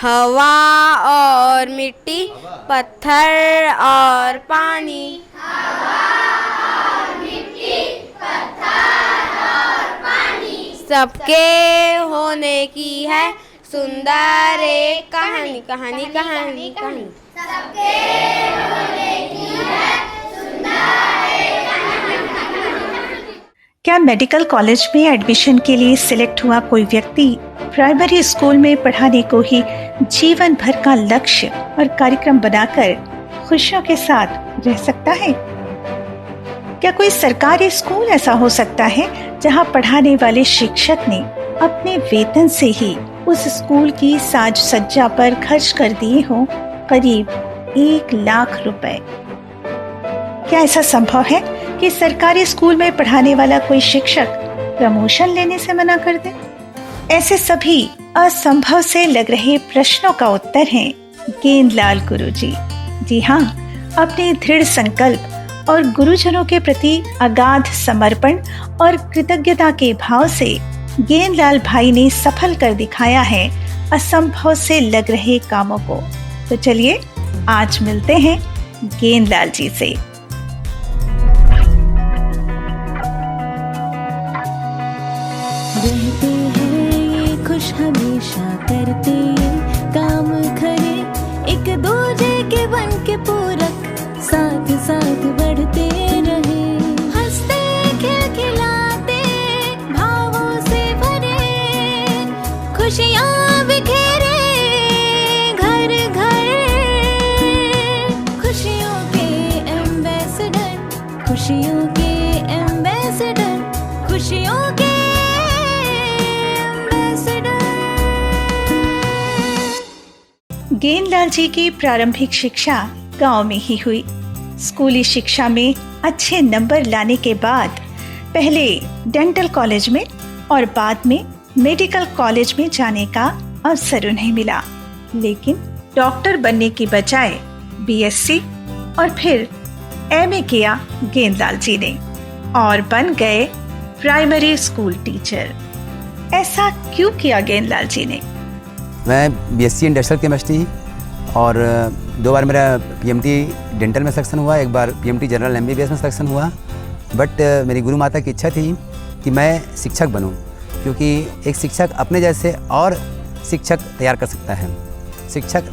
हवा और मिट्टी, पत्थर और पानी। सबके होने की है सुंदर एक कहानी, कहानी कहानी कहानी। क्या मेडिकल कॉलेज में एडमिशन के लिए सिलेक्ट हुआ कोई व्यक्ति प्राइमरी स्कूल में पढ़ाने को ही जीवन भर का लक्ष्य और कार्यक्रम बनाकर खुशियों के साथ रह सकता है? क्या कोई सरकारी स्कूल ऐसा हो सकता है जहां पढ़ाने वाले शिक्षक ने अपने वेतन से ही उस स्कूल की साज सज्जा पर खर्च कर दिए हों करीब 1 लाख रुपए? क्या ऐसा संभव है कि सरकारी स्कूल में पढ़ाने वाला कोई शिक्षक प्रमोशन लेने से मना कर दे? ऐसे सभी असंभव से लग रहे प्रश्नों का उत्तर है गेंदलाल गुरुजी। जी हाँ, अपने दृढ़ संकल्प और गुरुजनों के प्रति अगाध समर्पण और कृतज्ञता के भाव से गेंदलाल भाई ने सफल कर दिखाया है असंभव से लग रहे कामों को। तो चलिए आज मिलते हैं गेंदलाल जी से। रहते हैं ये खुश हमेशा, करते ये काम खरे, एक दूजे के बन के पूरक साथ साथ बढ़ते रहे, हंसते खिलखिलाते भावों से भरे, खुशियाँ बिखेरे घर घर, खुशियों के एम्बेसडर, खुशियों के एम्बेसडर, खुशियों के गेंदलाल जी की प्रारंभिक शिक्षा गांव में ही हुई। स्कूली शिक्षा में अच्छे नंबर लाने के बाद पहले डेंटल कॉलेज में और बाद में मेडिकल कॉलेज में जाने का अवसर उन्हें मिला, लेकिन डॉक्टर बनने की बजाय बीएससी और फिर एमए किया गेंदलाल जी ने और बन गए प्राइमरी स्कूल टीचर। ऐसा क्यों किया गेंदलाल जी ने? मैं बीएससी इंडस्ट्रियल केमिस्ट्री और 2 बार मेरा पीएमटी डेंटल में सिलेक्शन हुआ, 1 बार पीएमटी जनरल एमबीबीएस में सिलेक्शन हुआ। बट मेरी गुरु माता की इच्छा थी कि मैं शिक्षक बनूं, क्योंकि एक शिक्षक अपने जैसे और शिक्षक तैयार कर सकता है। शिक्षक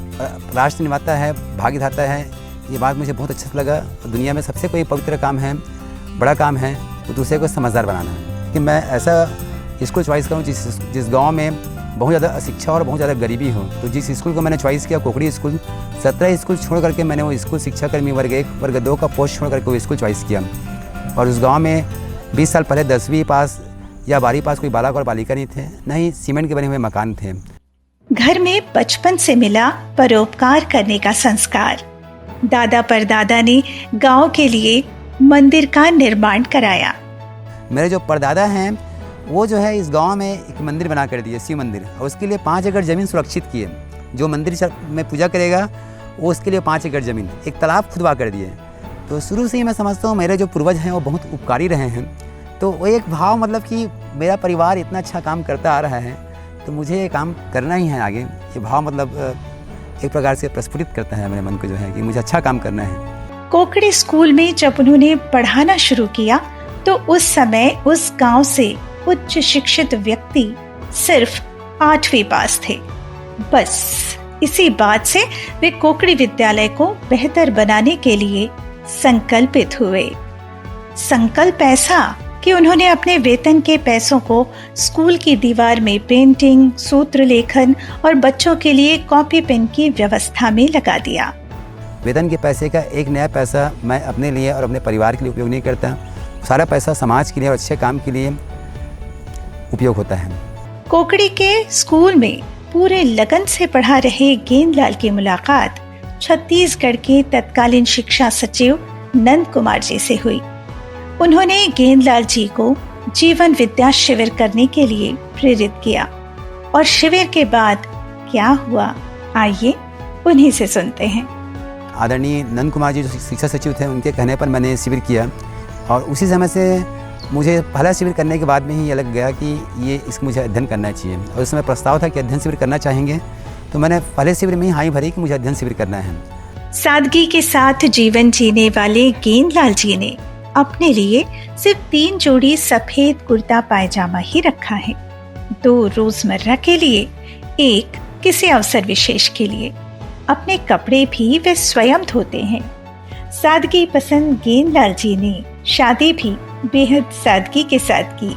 राष्ट्र निर्माता है, भाग्यदाता है। ये बात मुझे बहुत अच्छा लगा। दुनिया में सबसे कोई पवित्र काम है, बड़ा काम है, तो दूसरे को समझदार बनाना है। कि मैं ऐसा स्कूल चॉइस करूँ जिस गाँव में बहुत ज़्यादा अशिक्षा और बहुत ज़्यादा गरीबी हो। तो जिस स्कूल को मैंने चॉइस किया, कोकड़ी स्कूल, 17 स्कूल छोड़ करके मैंने वो स्कूल शिक्षा कर्मी वर्ग 1 वर्ग 2 का पोस्ट छोड़ करके वो स्कूल चॉइस किया। और उस गांव में 20 साल पहले 10वीं पास या 12वीं पास कोई बालक और बालिका नहीं थे, न ही सीमेंट के बने हुए मकान थे। घर में बचपन से मिला परोपकार करने का संस्कार। दादा परदादा ने गांव के लिए मंदिर का निर्माण कराया। मेरे जो परदादा हैं वो जो है इस गांव में एक मंदिर बना कर दिए, शिव मंदिर, और उसके लिए 5 एकड़ ज़मीन सुरक्षित किए। जो मंदिर में पूजा करेगा वो उसके लिए 5 एकड़ ज़मीन, एक तालाब खुदवा कर दिए। तो शुरू से ही मैं समझता हूँ मेरे जो पूर्वज हैं वो बहुत उपकारी रहे हैं। तो वो एक भाव, मतलब कि मेरा परिवार इतना अच्छा काम करता आ रहा है तो मुझे ये काम करना ही है आगे। ये भाव मतलब एक प्रकार से प्रस्फुटित करता है मेरे मन को, जो है कि मुझे अच्छा काम करना है। कोकड़ी स्कूल में जब उन्होंने पढ़ाना शुरू किया तो उस समय उस गांव से उच्च शिक्षित व्यक्ति सिर्फ 8वीं पास थे। बस इसी बात से वे कोकड़ी विद्यालय को बेहतर बनाने के लिए संकल्पित हुए। संकल्प ऐसा कि उन्होंने अपने वेतन के पैसों को स्कूल की दीवार में पेंटिंग, सूत्र लेखन और बच्चों के लिए कॉपी पेन की व्यवस्था में लगा दिया। वेतन के पैसे का एक नया पैसा मैं अपने लिए और अपने परिवार के लिए उपयोग नहीं करता। सारा पैसा समाज के लिए और अच्छे काम के लिए उपयोग होता है। कोकड़ी के स्कूल में पूरे लगन से पढ़ा रहे गेंदलाल की मुलाकात छत्तीसगढ़ के तत्कालीन शिक्षा सचिव नंद कुमार जी से हुई। उन्होंने गेंदलाल जी को जीवन विद्या शिविर करने के लिए प्रेरित किया और शिविर के बाद क्या हुआ, आइए उन्हीं से सुनते हैं। आदरणीय नंद कुमार जी जो शिक्षा सचिव थे, उनके कहने पर मैंने शिविर किया और उसी समय से मुझे पहला शिविर करने के बाद में ही ये लग गया कि मुझे अध्ययन करना चाहिए। और उस समय प्रस्ताव था कि अध्ययन शिविर करना चाहेंगे तो मैंने पहले शिविर में ही हाँ भरी कि मुझे अध्ययन शिविर करना है। सादगी के साथ जीवन जीने वाले गेंदलाल जी ने अपने लिए सिर्फ 3 जोड़ी सफेद कुर्ता पायजामा ही रखा है, 2 रोजमर्रा के लिए, 1 किसी अवसर विशेष के लिए। अपने कपड़े भी वे स्वयं धोते हैं। सादगी पसंद गेंदलाल जी ने शादी भी बेहद सादगी के साथ की।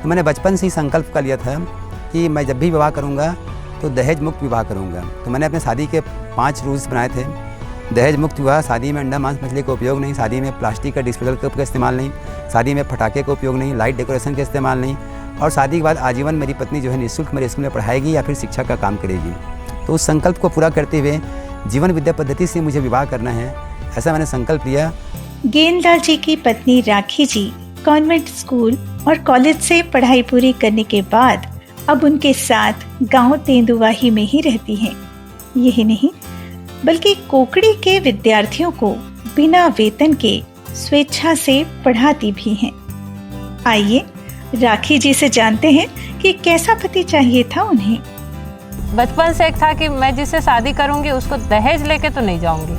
तो मैंने बचपन से ही संकल्प कर लिया था कि मैं जब भी विवाह करूंगा तो दहेज मुक्त विवाह करूंगा। तो मैंने अपने शादी के 5 रूल्स बनाए थे। दहेज मुक्त विवाह, शादी में अंडा मांस मछली का उपयोग नहीं, शादी में प्लास्टिक का डिस्पोजल कप का इस्तेमाल नहीं, शादी में पटाखे का उपयोग नहीं, लाइट डेकोरेशन का इस्तेमाल नहीं, और शादी के बाद आजीवन मेरी पत्नी जो है निःशुल्क मेरे स्कूल में पढ़ाएगी या फिर शिक्षा का काम करेगी। तो उस संकल्प को पूरा करते हुए जीवन विद्या पद्धति से मुझे विवाह करना है, ऐसा मैंने संकल्प लिया। गेंदलाल जी की पत्नी राखी जी कॉन्वेंट स्कूल और कॉलेज से पढ़ाई पूरी करने के बाद अब उनके साथ गांव तेंदुवाही में ही रहती हैं। यही नहीं बल्कि कोकड़ी के विद्यार्थियों को बिना वेतन के स्वेच्छा से पढ़ाती भी हैं। आइए राखी जी से जानते हैं कि कैसा पति चाहिए था उन्हें। बचपन से एक था कि मैं जिससे शादी करूंगी उसको दहेज लेके तो नहीं जाऊंगी।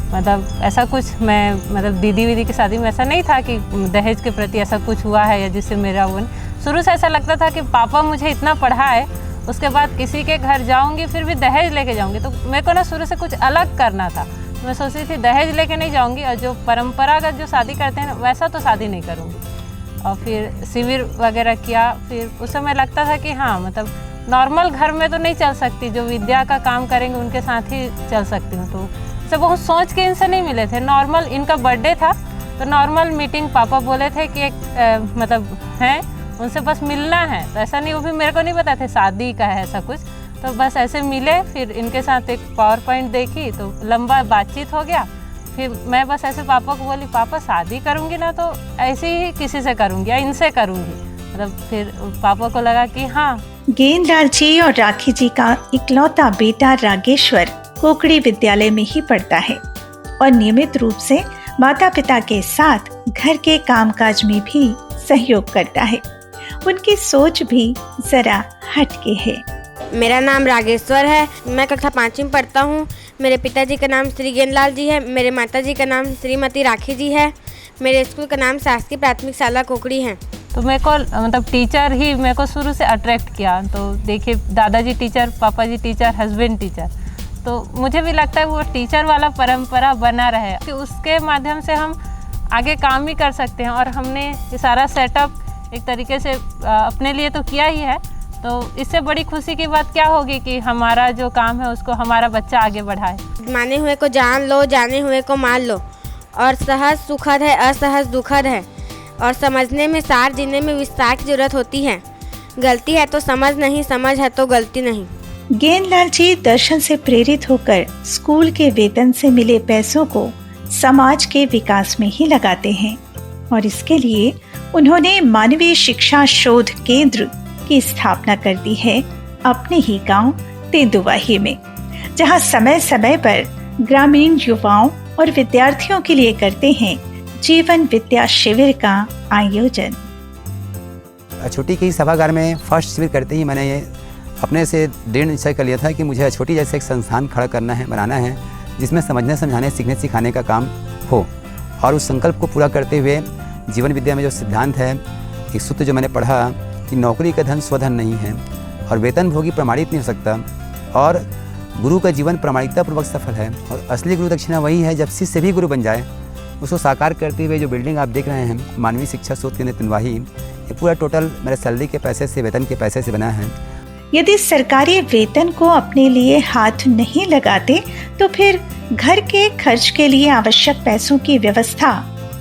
मतलब ऐसा कुछ मैं दीदी वीदी की शादी में ऐसा नहीं था कि दहेज के प्रति ऐसा कुछ हुआ है या जिससे मेरा वो। शुरू से ऐसा लगता था कि पापा मुझे इतना पढ़ाए, उसके बाद किसी के घर जाऊंगी फिर भी दहेज लेके जाऊंगी। तो मेरे को ना शुरू से कुछ अलग करना था। मैं सोच रही थी दहेज लेके नहीं जाऊंगी और जो परंपरागत जो शादी करते हैं वैसा तो शादी नहीं करूंगी। और फिर शिविर वगैरह किया। फिर उस समय लगता था कि हाँ मतलब नॉर्मल घर में तो नहीं चल सकती, जो विद्या का काम करेंगे उनके साथ ही चल सकती हूँ। तो सब बहुत सोच के इनसे नहीं मिले थे। नॉर्मल इनका बर्थडे था तो नॉर्मल मीटिंग पापा बोले थे कि एक मतलब हैं उनसे बस मिलना है। तो ऐसा नहीं, वो भी मेरे को नहीं पता था शादी का है ऐसा कुछ। तो बस ऐसे मिले, फिर इनके साथ एक पावर पॉइंट देखी तो लंबा बातचीत हो गया। फिर मैं बस ऐसे पापा को बोली पापा शादी करूँगी ना तो ऐसे ही किसी से करूँगी या इनसे करूँगी। मतलब फिर पापा को लगा कि हाँ। गेंदलाल जी और राखी जी का इकलौता बेटा रागेश्वर कोकड़ी विद्यालय में ही पढ़ता है और नियमित रूप से माता पिता के साथ घर के कामकाज में भी सहयोग करता है। उनकी सोच भी जरा हटके है। मेरा नाम रागेश्वर है, मैं कक्षा 5वीं में पढ़ता हूँ। मेरे पिताजी का नाम श्री गेंदलाल जी है, मेरे माताजी का नाम श्रीमती राखी जी है। मेरे स्कूल का नाम शासकीय प्राथमिक शाला कोकड़ी है। तो मेरे को मतलब टीचर ही मेरे को शुरू से अट्रैक्ट किया। तो देखिए दादाजी टीचर, पापा जी टीचर, हस्बैंड टीचर, तो मुझे भी लगता है वो टीचर वाला परंपरा बना रहे कि उसके माध्यम से हम आगे काम भी कर सकते हैं। और हमने ये सारा सेटअप एक तरीके से अपने लिए तो किया ही है। तो इससे बड़ी खुशी की बात क्या होगी कि हमारा जो काम है उसको हमारा बच्चा आगे बढ़ाए। माने हुए को जान लो, जाने हुए को मान लो, और सहज सुखद है, असहज दुखद है, और समझने में सार, जीने में विस्तार की जरूरत होती है। गलती है तो समझ नहीं, समझ है तो गलती नहीं। गेंदलाल जी दर्शन से प्रेरित होकर स्कूल के वेतन से मिले पैसों को समाज के विकास में ही लगाते हैं और इसके लिए उन्होंने मानवीय शिक्षा शोध केंद्र की स्थापना कर दी है अपने ही गांव तेंदुवाही में, जहां समय समय पर ग्रामीण युवाओं और विद्यार्थियों के लिए करते हैं जीवन विद्या शिविर का आयोजन। छोटी की सभागार में फर्स्ट शिविर करते ही मैंने ये अपने से दृढ़ निश्चय कर लिया था कि मुझे छोटी जैसे एक संस्थान खड़ा करना है, बनाना है, जिसमें समझने, समझाने, सीखने, सिखाने का काम हो। और उस संकल्प को पूरा करते हुए जीवन विद्या में जो सिद्धांत है, एक सूत्र जो मैंने पढ़ा कि नौकरी का धन स्वधन नहीं है और वेतन भोगी प्रमाणित नहीं हो सकता, और गुरु का जीवन प्रामाणिकता पूर्वक सफल है, और असली गुरु दक्षिणा वही है जब शिष्य भी गुरु बन जाए। उसको साकार करते हुए जो बिल्डिंग आप देख रहे हैं मानवीय शिक्षा शोध केंद्र तेंदुवाही, ये पूरा टोटल मेरे सैलरी के पैसे से, वेतन के पैसे से बना है। यदि सरकारी वेतन को अपने लिए हाथ नहीं लगाते तो फिर घर के खर्च के लिए आवश्यक पैसों की व्यवस्था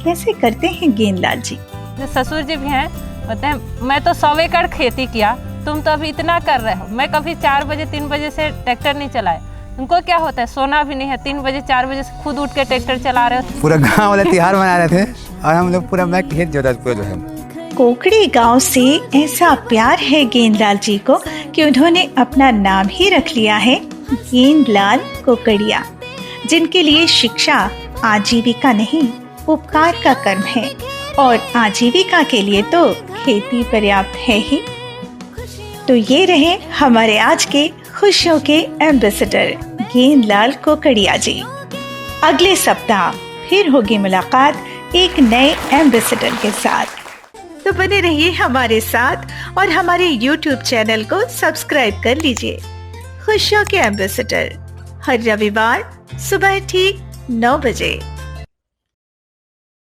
कैसे करते हैं गेंदलाल जी? जो ससुर जी भी हैं कहते हैं मैं तो 100 एकड़ खेती किया, तुम तो अभी इतना कर रहे हो। मैं कभी 4 बजे 3 बजे से ट्रैक्टर नहीं चलाए। उनको क्या होता है, सोना भी नहीं है, 3 बजे 4 बजे से खुद उठ के ट्रैक्टर चला रहे हो। पूरा गाँव वाले तिहार मना रहे थे और हम लोग पूरा मैं खेत जोता पूरा जो है। कोकड़ी गांव से ऐसा प्यार है गेंदलाल जी को कि उन्होंने अपना नाम ही रख लिया है गेंदलाल कोकड़िया, जिनके लिए शिक्षा आजीविका नहीं उपकार का कर्म है और आजीविका के लिए तो खेती पर्याप्त है ही। तो ये रहे हमारे आज के खुशियों के एम्बेसडर गेंदलाल कोकड़िया जी। अगले सप्ताह फिर होगी मुलाकात एक नए एम्बेसडर के साथ। तो बने रहिए हमारे साथ और हमारे YouTube चैनल को सब्सक्राइब कर लीजिए। खुशियों के एम्बेसडर हर रविवार सुबह ठीक 9 बजे।